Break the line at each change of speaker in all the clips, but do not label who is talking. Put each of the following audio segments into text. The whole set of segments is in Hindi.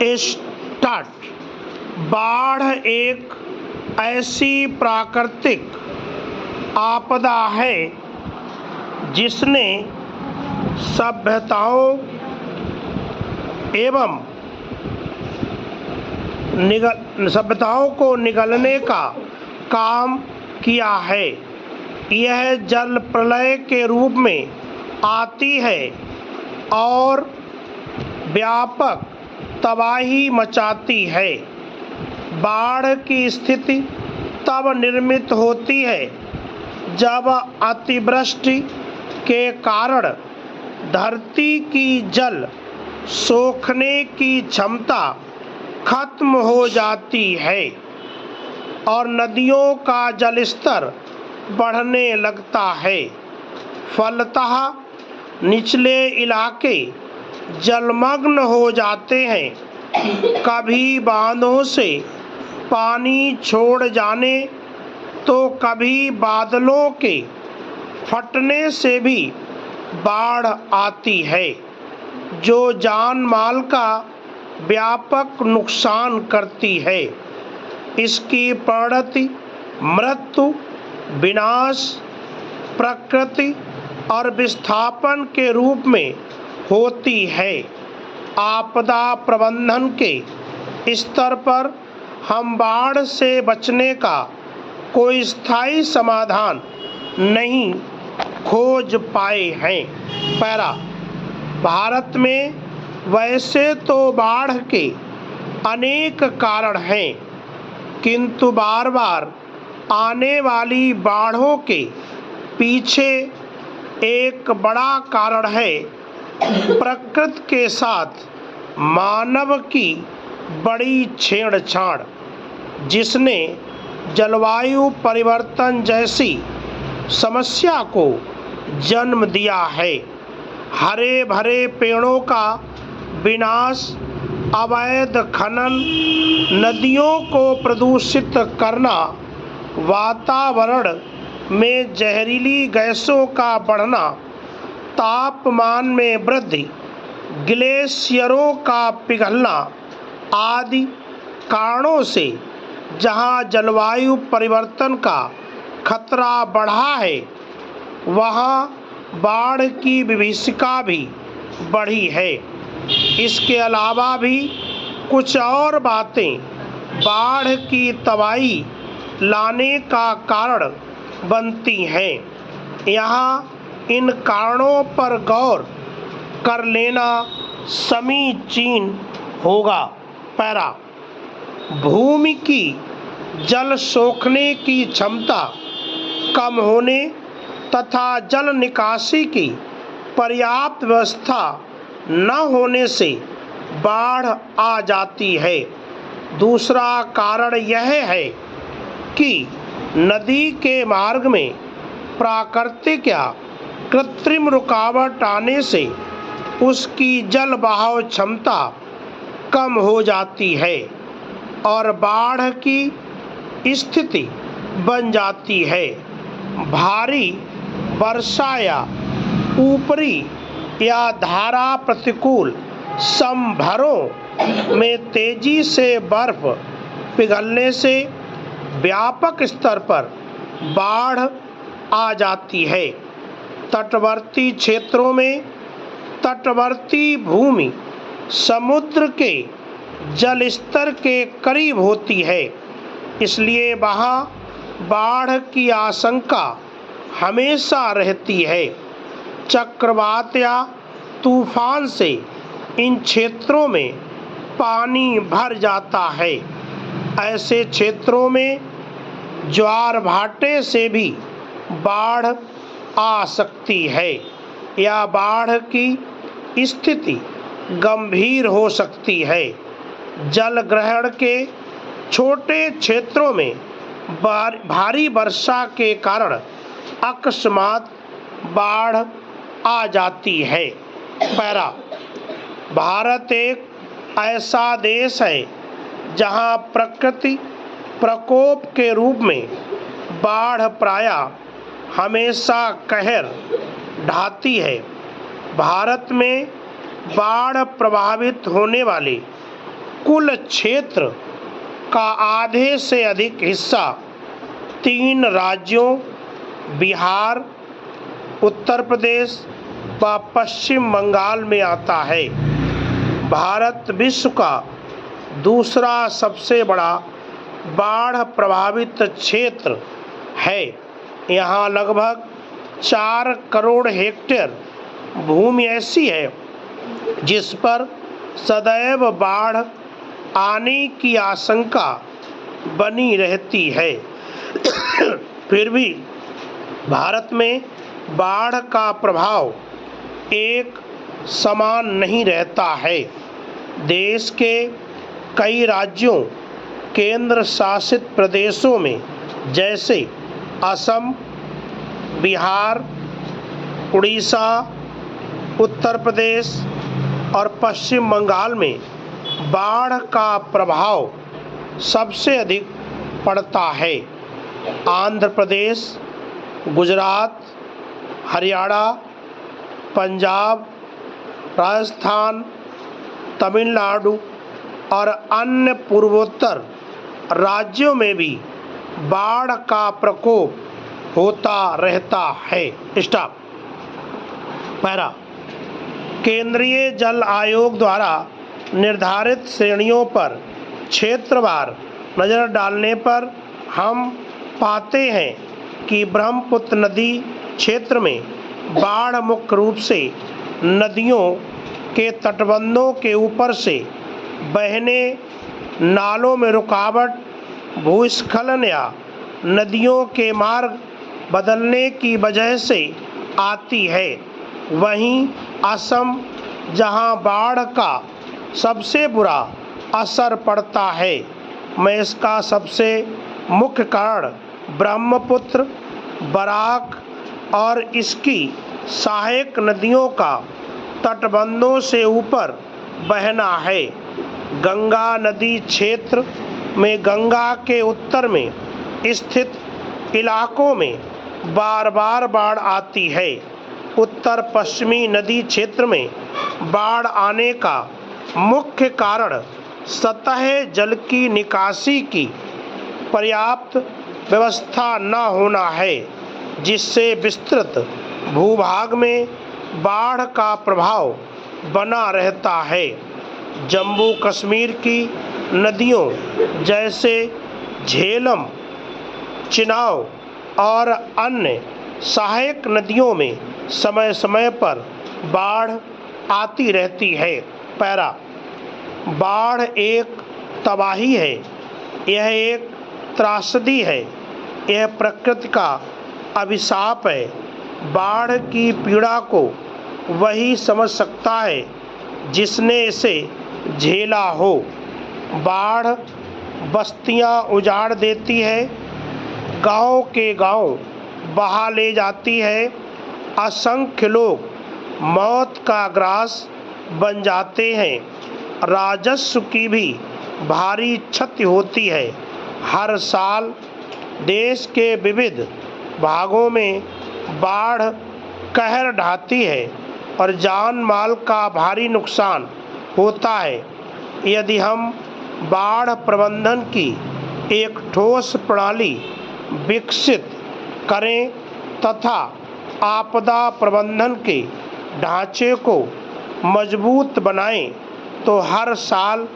स्टार्ट। बाढ़ एक ऐसी प्राकृतिक आपदा है जिसने सभ्यताओं को निगलने का काम किया है। यह जल प्रलय के रूप में आती है और व्यापक तबाही मचाती है। बाढ़ की स्थिति तब निर्मित होती है जब अतिवृष्टि के कारण धरती की जल सोखने की क्षमता खत्म हो जाती है और नदियों का जलस्तर बढ़ने लगता है। फलतः निचले इलाके जलमग्न हो जाते हैं। कभी बांधों से पानी छोड़ जाने तो कभी बादलों के फटने से भी बाढ़ आती है, जो जान माल का व्यापक नुकसान करती है। इसकी परिणति मृत्यु, विनाश, प्रकृति और विस्थापन के रूप में होती है। आपदा प्रबंधन के स्तर पर हम बाढ़ से बचने का कोई स्थायी समाधान नहीं खोज पाए हैं। पैरा। भारत में वैसे तो बाढ़ के अनेक कारण हैं, किंतु बार बार आने वाली बाढ़ों के पीछे एक बड़ा कारण है प्रकृति के साथ मानव की बड़ी छेड़छाड़, जिसने जलवायु परिवर्तन जैसी समस्या को जन्म दिया है। हरे भरे पेड़ों का विनाश, अवैध खनन, नदियों को प्रदूषित करना, वातावरण में जहरीली गैसों का बढ़ना, तापमान में वृद्धि, ग्लेशियरों का पिघलना आदि कारणों से जहां जलवायु परिवर्तन का खतरा बढ़ा है, वहां बाढ़ की विभीषिका भी बढ़ी है। इसके अलावा भी कुछ और बातें बाढ़ की तबाही लाने का कारण बनती हैं। यहाँ इन कारणों पर गौर कर लेना समीचीन होगा। पैरा। भूमि की जल सोखने की क्षमता कम होने तथा जल निकासी की पर्याप्त व्यवस्था न होने से बाढ़ आ जाती है। दूसरा कारण यह है कि नदी के मार्ग में प्राकृतिक या कृत्रिम रुकावट आने से उसकी जल बहाव क्षमता कम हो जाती है और बाढ़ की स्थिति बन जाती है। भारी वर्षा या ऊपरी या धारा प्रतिकूल समभरों में तेजी से बर्फ पिघलने से व्यापक स्तर पर बाढ़ आ जाती है। तटवर्ती क्षेत्रों में तटवर्ती भूमि समुद्र के जल स्तर के करीब होती है, इसलिए वहाँ बाढ़ की आशंका हमेशा रहती है। चक्रवात या तूफान से इन क्षेत्रों में पानी भर जाता है। ऐसे क्षेत्रों में ज्वार भाटे से भी बाढ़ आ सकती है या बाढ़ की स्थिति गंभीर हो सकती है। जल ग्रहण के छोटे क्षेत्रों में भारी वर्षा के कारण अकस्मात बाढ़ आ जाती है। पैरा। भारत एक ऐसा देश है जहां प्रकृति प्रकोप के रूप में बाढ़ प्रायः हमेशा कहर ढाती है। भारत में बाढ़ प्रभावित होने वाले कुल क्षेत्र का आधे से अधिक हिस्सा 3 राज्यों बिहार, उत्तर प्रदेश व पश्चिम बंगाल में आता है। भारत विश्व का दूसरा सबसे बड़ा बाढ़ प्रभावित क्षेत्र है। यहाँ लगभग 4 करोड़ हेक्टेयर भूमि ऐसी है जिस पर सदैव बाढ़ आने की आशंका बनी रहती है। फिर भी भारत में बाढ़ का प्रभाव एक समान नहीं रहता है। देश के कई राज्यों, केंद्र शासित प्रदेशों में जैसे असम, बिहार, उड़ीसा, उत्तर प्रदेश और पश्चिम बंगाल में बाढ़ का प्रभाव सबसे अधिक पड़ता है। आंध्र प्रदेश, गुजरात, हरियाणा, पंजाब, राजस्थान, तमिलनाडु और अन्य पूर्वोत्तर राज्यों में भी बाढ़ का प्रकोप होता रहता है। स्टॉप। पैरा। केंद्रीय जल आयोग द्वारा निर्धारित श्रेणियों पर क्षेत्रवार नज़र डालने पर हम पाते हैं कि ब्रह्मपुत्र नदी क्षेत्र में बाढ़ मुख्य रूप से नदियों के तटबंधों के ऊपर से बहने नालों में रुकावट, भूस्खलन या नदियों के मार्ग बदलने की वजह से आती है। वहीं असम, जहां बाढ़ का सबसे बुरा असर पड़ता है, में इसका सबसे मुख्य कारण ब्रह्मपुत्र, बराक और इसकी सहायक नदियों का तटबंधों से ऊपर बहना है। गंगा नदी क्षेत्र में गंगा के उत्तर में स्थित इलाकों में बार बार बाढ़ आती है। उत्तर पश्चिमी नदी क्षेत्र में बाढ़ आने का मुख्य कारण सतह जल की निकासी की पर्याप्त व्यवस्था न होना है, जिससे विस्तृत भूभाग में बाढ़ का प्रभाव बना रहता है। जम्मू कश्मीर की नदियों जैसे झेलम, चिनाब और अन्य सहायक नदियों में समय समय पर बाढ़ आती रहती है। पैरा। बाढ़ एक तबाही है, यह एक त्रासदी है, यह प्रकृति का अभिशाप है। बाढ़ की पीड़ा को वही समझ सकता है जिसने इसे झेला हो। बाढ़ बस्तियां उजाड़ देती है, गांव के गांव बहा ले जाती है, असंख्य लोग मौत का ग्रास बन जाते हैं, राजस्व की भी भारी क्षति होती है। हर साल देश के विविध भागों में बाढ़ कहर ढाती है और जान माल का भारी नुकसान होता है। यदि हम बाढ़ प्रबंधन की एक ठोस प्रणाली विकसित करें तथा आपदा प्रबंधन के ढांचे को मजबूत बनाएं, तो हर साल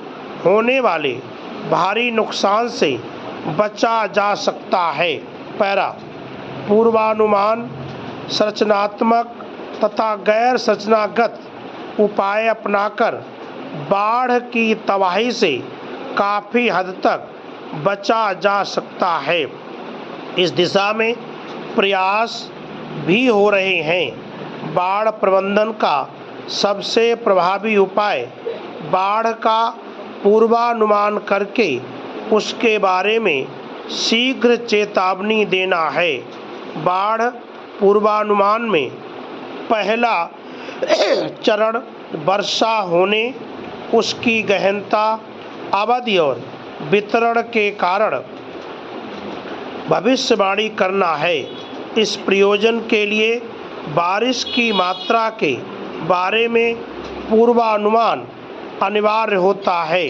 होने वाले भारी नुकसान से बचा जा सकता है। पैरा। पूर्वानुमान, संरचनात्मक तथा गैर संरचनागत उपाय अपनाकर बाढ़ की तबाही से काफ़ी हद तक बचा जा सकता है। इस दिशा में प्रयास भी हो रहे हैं। बाढ़ प्रबंधन का सबसे प्रभावी उपाय बाढ़ का पूर्वानुमान करके उसके बारे में शीघ्र चेतावनी देना है। बाढ़ पूर्वानुमान में पहला चरण वर्षा होने, उसकी गहनता, अवधि और वितरण के कारण भविष्यवाणी करना है। इस प्रयोजन के लिए बारिश की मात्रा के बारे में पूर्वानुमान अनिवार्य होता है।